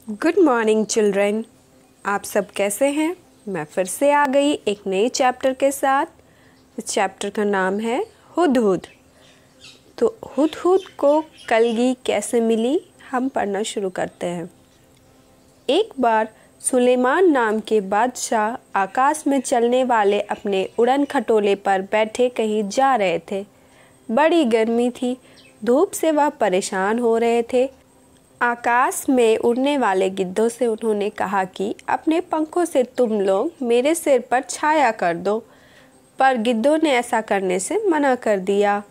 Good morning children. आप सब कैसे हैं? मैं फिर से आ गई एक नए चैप्टर के साथ। इस चैप्टर का नाम है हुदहुद। तो हुदहुद को कलगी कैसे मिली, हम पढ़ना शुरू करते हैं। एक बार सुलेमान नाम के बादशाह आकाश में चलने वाले अपने उड़न खटोले पर बैठे कहीं जा रहे थे। बड़ी गर्मी थी, धूप से वह परेशान हो रहे थे। आकाश में उड़ने वाले गिद्धों से उन्होंने कहा कि अपने पंखों से तुम लोग मेरे सिर पर छाया कर दो, पर गिद्धों ने ऐसा करने से मना कर दिया।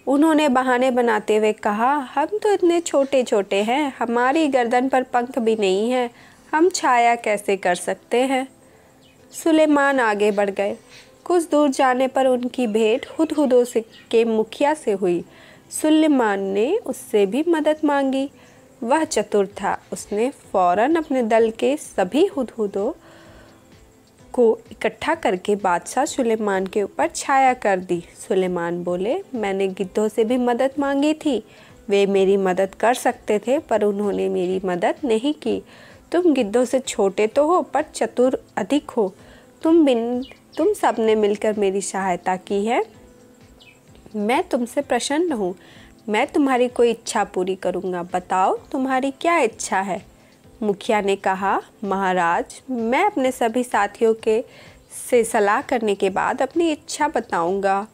उन्होंने बहाने बनाते हुए कहा, हम तो इतने छोटे छोटे हैं, हमारी गर्दन पर पंख भी नहीं है, हम छाया कैसे कर सकते हैं। सुलेमान आगे बढ़ गए। कुछ दूर जाने पर उनकी भेंट हुदहुदों के मुखिया से हुई। सुलेमान ने उससे भी मदद मांगी। वह चतुर था, उसने फौरन अपने दल के सभी हुदहुदों को इकट्ठा करके बादशाह सुलेमान के ऊपर छाया कर दी। सुलेमान बोले, मैंने गिद्धों से भी मदद मांगी थी, वे मेरी मदद कर सकते थे, पर उन्होंने मेरी मदद नहीं की। तुम गिद्धों से छोटे तो हो, पर चतुर अधिक हो। तुम सब ने मिलकर मेरी सहायता की है। मैं तुमसे प्रसन्न हूँ। मैं तुम्हारी कोई इच्छा पूरी करूँगा। बताओ, तुम्हारी क्या इच्छा है? मुखिया ने कहा, महाराज, मैं अपने सभी साथियों से सलाह करने के बाद अपनी इच्छा बताऊँगा।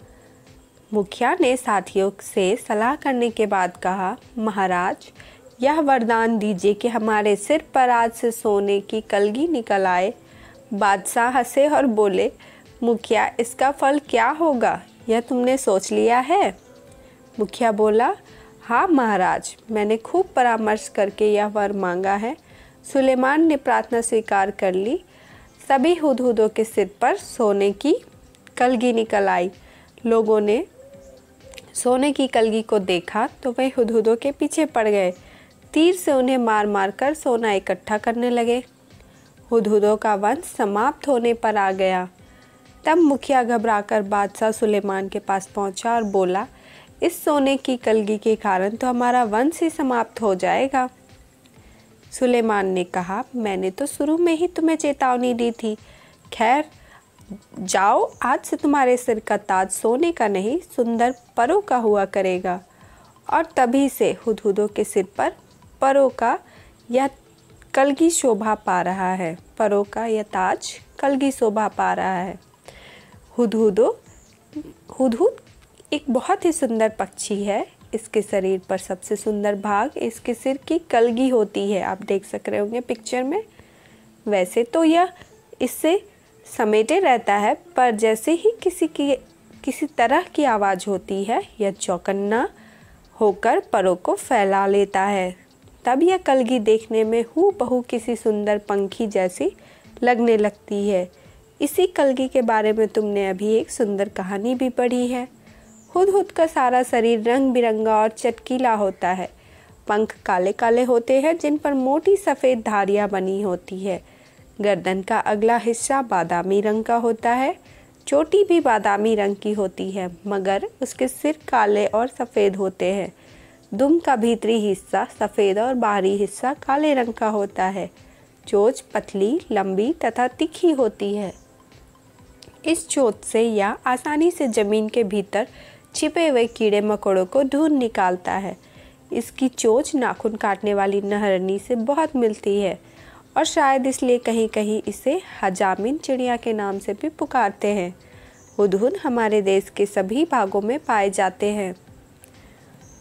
मुखिया ने साथियों से सलाह करने के बाद कहा, महाराज, यह वरदान दीजिए कि हमारे सिर पर आज से सोने की कलगी निकल आए। बादशाह हंसे और बोले, मुखिया, इसका फल क्या होगा, यह तुमने सोच लिया है? मुखिया बोला, हाँ महाराज, मैंने खूब परामर्श करके यह वर मांगा है। सुलेमान ने प्रार्थना स्वीकार कर ली। सभी हुदहुदों के सिर पर सोने की कलगी निकल आई। लोगों ने सोने की कलगी को देखा तो वे हुदहुदों के पीछे पड़ गए। तीर से उन्हें मार मार कर सोना इकट्ठा करने लगे। हुदहुदों का वंश समाप्त होने पर आ गया। तब मुखिया घबराकर बादशाह सुलेमान के पास पहुंचा और बोला, इस सोने की कलगी के कारण तो हमारा वंश ही समाप्त हो जाएगा। सुलेमान ने कहा, मैंने तो शुरू में ही तुम्हें चेतावनी दी थी। खैर, जाओ, आज से तुम्हारे सिर का ताज सोने का नहीं, सुंदर परों का हुआ करेगा। और तभी से हुदहुदों के सिर पर परों का यह कलगी शोभा पा रहा है। परों का यह ताज कलगी शोभा पा रहा है। हुदहुद एक बहुत ही सुंदर पक्षी है। इसके शरीर पर सबसे सुंदर भाग इसके सिर की कलगी होती है। आप देख सक रहे होंगे पिक्चर में। वैसे तो यह इससे समेटे रहता है, पर जैसे ही किसी तरह की आवाज़ होती है, यह चौकन्ना होकर परों को फैला लेता है। तब यह कलगी देखने में हूबहू किसी सुंदर पंखी जैसी लगने लगती है। इसी कलगी के बारे में तुमने अभी एक सुंदर कहानी भी पढ़ी है। हुदहुद का सारा शरीर रंग बिरंगा और चटकीला होता है। पंख काले काले होते हैं, जिन पर मोटी सफ़ेद धारियाँ बनी होती है। गर्दन का अगला हिस्सा बादामी रंग का होता है। चोटी भी बादामी रंग की होती है, मगर उसके सिर काले और सफ़ेद होते हैं। दुम का भीतरी हिस्सा सफ़ेद और बाहरी हिस्सा काले रंग का होता है। चोंच पतली, लंबी तथा तीखी होती है। इस चोंच से यह आसानी से ज़मीन के भीतर छिपे हुए कीड़े मकोड़ों को ढूंढ निकालता है। इसकी चोंच नाखून काटने वाली नहरनी से बहुत मिलती है, और शायद इसलिए कहीं कहीं इसे हजामिन चिड़िया के नाम से भी पुकारते हैं। हुदहुद हमारे देश के सभी भागों में पाए जाते हैं।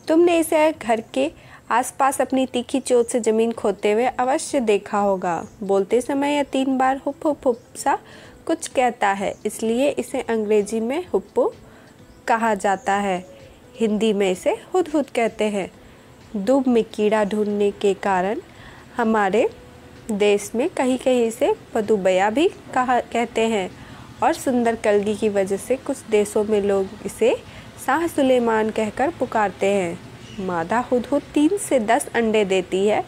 तुमने इसे घर के आसपास अपनी तीखी चोंच से ज़मीन खोदते हुए अवश्य देखा होगा। बोलते समय यह 3 बार हुप हुप हुप सा कुछ कहता है, इसलिए इसे अंग्रेजी में हुप्पो कहा जाता है। हिंदी में इसे हुदहुद कहते हैं। दूब में कीड़ा ढूंढने के कारण हमारे देश में कहीं कहीं इसे पदुबया भी कहते हैं, और सुंदर कलगी की वजह से कुछ देशों में लोग इसे शाह सुलेमान कहकर पुकारते हैं। मादा हुदहुद 3 से 10 अंडे देती है।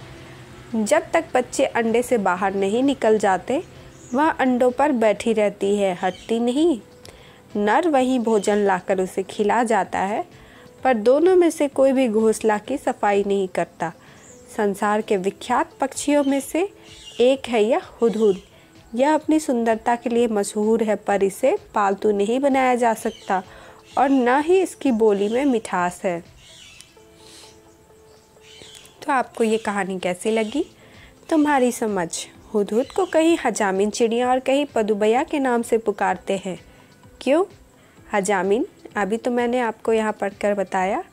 जब तक बच्चे अंडे से बाहर नहीं निकल जाते, वह अंडों पर बैठी रहती है, हटती नहीं। नर वही भोजन लाकर उसे खिला जाता है, पर दोनों में से कोई भी घोंसला की सफाई नहीं करता। संसार के विख्यात पक्षियों में से एक है यह हुदहुद। यह अपनी सुंदरता के लिए मशहूर है, पर इसे पालतू नहीं बनाया जा सकता और न ही इसकी बोली में मिठास है। तो आपको ये कहानी कैसी लगी? तुम्हारी समझ। हुदहुद को कहीं हजामिन चिड़िया और कहीं पदुबैया के नाम से पुकारते हैं। क्यों? हजामिन, अभी तो मैंने आपको यहाँ पढ़कर बताया।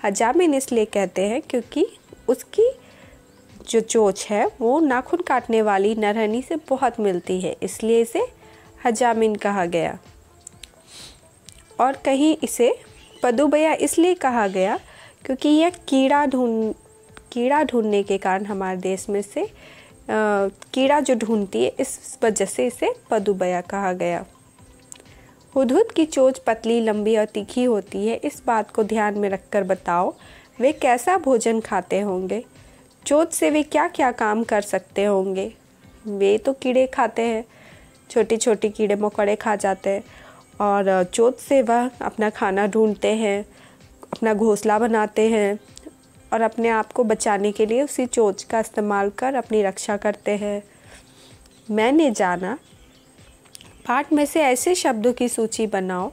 हजामिन इसलिए कहते हैं क्योंकि उसकी जो चोंच है वो नाखून काटने वाली नरहनी से बहुत मिलती है, इसलिए इसे हजामिन कहा गया। और कहीं इसे पदुबैया इसलिए कहा गया क्योंकि यह कीड़ा ढूंढने के कारण हमारे देश में से कीड़ा जो ढूंढती है, इस वजह से इसे पदुबैया कहा गया। हुदहुद की चोंच पतली, लंबी और तीखी होती है। इस बात को ध्यान में रखकर बताओ वे कैसा भोजन खाते होंगे। चोंच से वे क्या क्या काम कर सकते होंगे। वे तो कीड़े खाते हैं, छोटे छोटे कीड़े मकोड़े खा जाते हैं, और चोंच से वह अपना खाना ढूंढते हैं, अपना घोंसला बनाते हैं और अपने आप को बचाने के लिए उसी चोंच का इस्तेमाल कर अपनी रक्षा करते हैं। मैंने जाना पाठ में से ऐसे शब्दों की सूची बनाओ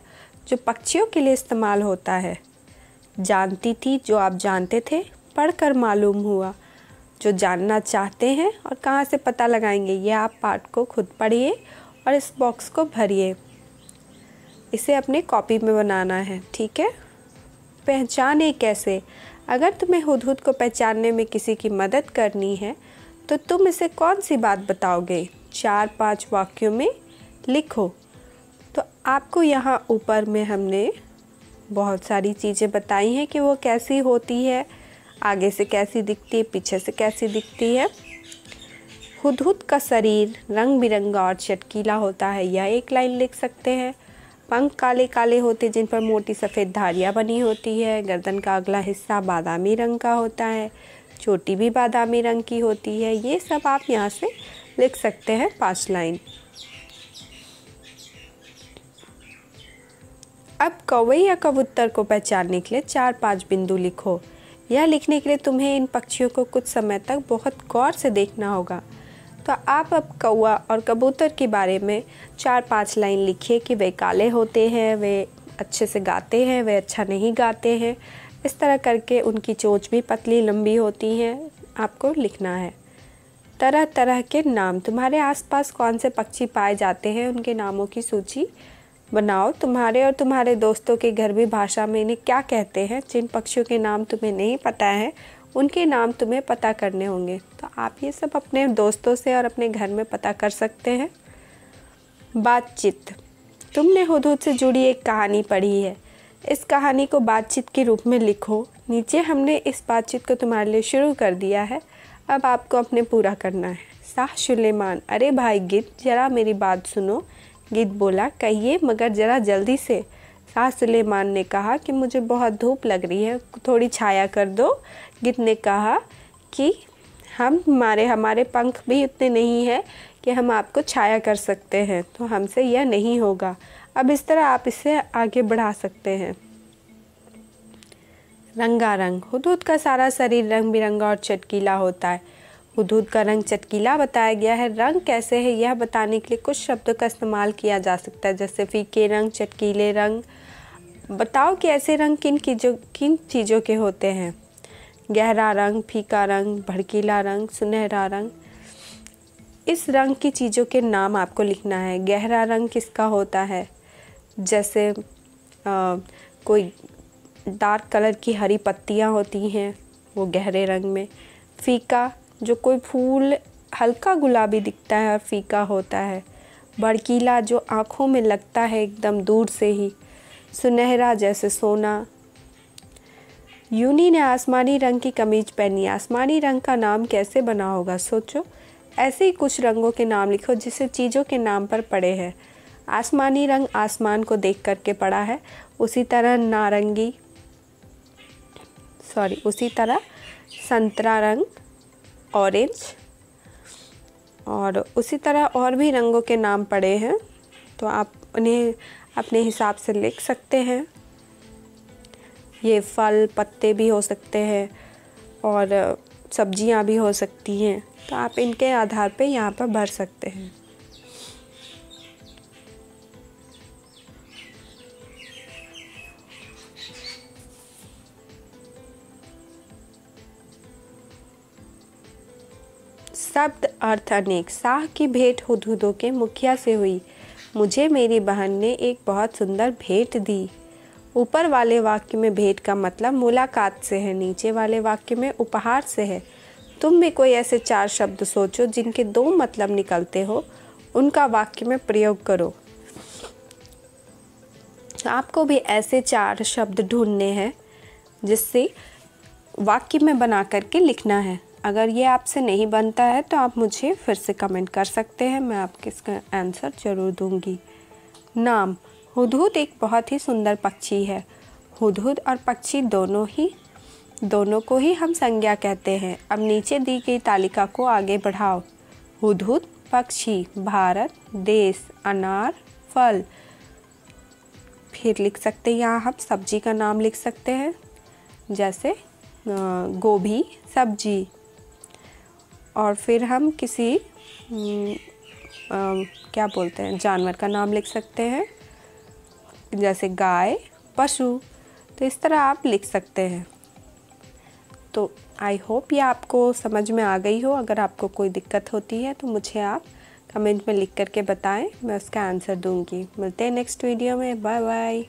जो पक्षियों के लिए इस्तेमाल होता है। जानती थी जो आप जानते थे, पढ़कर मालूम हुआ जो जानना चाहते हैं, और कहाँ से पता लगाएंगे, ये आप पाठ को खुद पढ़िए और इस बॉक्स को भरिए। इसे अपने कॉपी में बनाना है, ठीक है? पहचाने कैसे? अगर तुम्हें हुदहुद को पहचानने में किसी की मदद करनी है तो तुम इसे कौन सी बात बताओगे? 4-5 वाक्यों में लिखो। तो आपको यहाँ ऊपर में हमने बहुत सारी चीज़ें बताई हैं कि वो कैसी होती है, आगे से कैसी दिखती है, पीछे से कैसी दिखती है। हुदहुद का शरीर रंग बिरंगा और चटकीला होता है, यह एक लाइन लिख सकते हैं। पंख काले काले होते जिन पर मोटी सफ़ेद धारियाँ बनी होती है। गर्दन का अगला हिस्सा बादामी रंग का होता है, चोटी भी बादामी रंग की होती है। ये सब आप यहाँ से लिख सकते हैं 5 लाइन। अब कौवे या कबूतर को पहचानने के लिए 4-5 बिंदु लिखो। यह लिखने के लिए तुम्हें इन पक्षियों को कुछ समय तक बहुत गौर से देखना होगा। तो आप अब कौवा और कबूतर के बारे में 4-5 लाइन लिखिए कि वे काले होते हैं, वे अच्छे से गाते हैं, वे अच्छा नहीं गाते हैं। इस तरह करके उनकी चोंच भी पतली लंबी होती हैं, आपको लिखना है। तरह तरह के नाम, तुम्हारे आसपास कौन से पक्षी पाए जाते हैं उनके नामों की सूची बनाओ। तुम्हारे और तुम्हारे दोस्तों के घर भी भाषा में इन्हें क्या कहते हैं। जिन पक्षियों के नाम तुम्हें नहीं पता है उनके नाम तुम्हें पता करने होंगे। तो आप ये सब अपने दोस्तों से और अपने घर में पता कर सकते हैं। बातचीत, तुमने हुदहुद से जुड़ी एक कहानी पढ़ी है, इस कहानी को बातचीत के रूप में लिखो। नीचे हमने इस बातचीत को तुम्हारे लिए शुरू कर दिया है, अब आपको अपने पूरा करना है। शाह सुलेमान, अरे भाई गिद्ध, जरा मेरी बात सुनो। गिद्ध बोला, कहिए मगर ज़रा जल्दी से। शाह सुलेमान ने कहा कि मुझे बहुत धूप लग रही है, थोड़ी छाया कर दो। गिद्ध ने कहा कि हमारे पंख भी उतने नहीं हैं कि हम आपको छाया कर सकते हैं, तो हमसे यह नहीं होगा। अब इस तरह आप इसे आगे बढ़ा सकते हैं। रंगारंग, हुदहुद का सारा शरीर रंग बिरंगा और चटकीला होता है। हुदहुद का रंग चटकीला बताया गया है। रंग कैसे है यह बताने के लिए कुछ शब्दों का इस्तेमाल किया जा सकता है, जैसे फीके रंग, चटकीले रंग। बताओ कि ऐसे रंग किन चीज़ों के होते हैं। गहरा रंग, फीका रंग, भड़कीला रंग, सुनहरा रंग। इस रंग की चीज़ों के नाम आपको लिखना है। गहरा रंग किसका होता है? जैसे कोई डार्क कलर की हरी पत्तियाँ होती हैं, वो गहरे रंग में। फीका, जो कोई फूल हल्का गुलाबी दिखता है और फीका होता है। भड़कीला, जो आँखों में लगता है एकदम दूर से ही। सुनहरा, जैसे सोना। यूनी ने आसमानी रंग की कमीज पहनी। आसमानी रंग का नाम कैसे बना होगा, सोचो। ऐसे ही कुछ रंगों के नाम लिखो जिसे चीज़ों के नाम पर पड़े हैं। आसमानी रंग आसमान को देख करके पड़ा है, उसी तरह संतरा रंग, ऑरेंज, और उसी तरह और भी रंगों के नाम पड़े हैं, तो आप उन्हें अपने हिसाब से लिख सकते हैं। ये फल पत्ते भी हो सकते हैं, और सब्जियां भी हो सकती हैं, तो आप इनके आधार पे यहाँ पर भर सकते हैं। शब्द अर्थ अनेक। शाह की भेंट हुदहुदों के मुखिया से हुई। मुझे मेरी बहन ने एक बहुत सुंदर भेंट दी। ऊपर वाले वाक्य में भेंट का मतलब मुलाकात से है, नीचे वाले वाक्य में उपहार से है। तुम भी कोई ऐसे 4 शब्द सोचो जिनके 2 मतलब निकलते हो, उनका वाक्य में प्रयोग करो। आपको भी ऐसे 4 शब्द ढूंढने हैं जिससे वाक्य में बना करके लिखना है। अगर ये आपसे नहीं बनता है तो आप मुझे फिर से कमेंट कर सकते हैं, मैं आपके इसका आंसर ज़रूर दूंगी। नाम। हुदहुद एक बहुत ही सुंदर पक्षी है। हुदहुद और पक्षी दोनों को ही हम संज्ञा कहते हैं। अब नीचे दी गई तालिका को आगे बढ़ाओ। हुदहुद पक्षी, भारत देश, अनार फल। फिर लिख सकते हैं, यहाँ हम सब्जी का नाम लिख सकते हैं, जैसे गोभी सब्जी। और फिर हम किसी क्या बोलते हैं, जानवर का नाम लिख सकते हैं, जैसे गाय पशु। तो इस तरह आप लिख सकते हैं। तो आई होप ये आपको समझ में आ गई हो। अगर आपको कोई दिक्कत होती है तो मुझे आप कमेंट में लिख करके बताएं, मैं उसका आंसर दूंगी। मिलते हैं नेक्स्ट वीडियो में। Bye bye.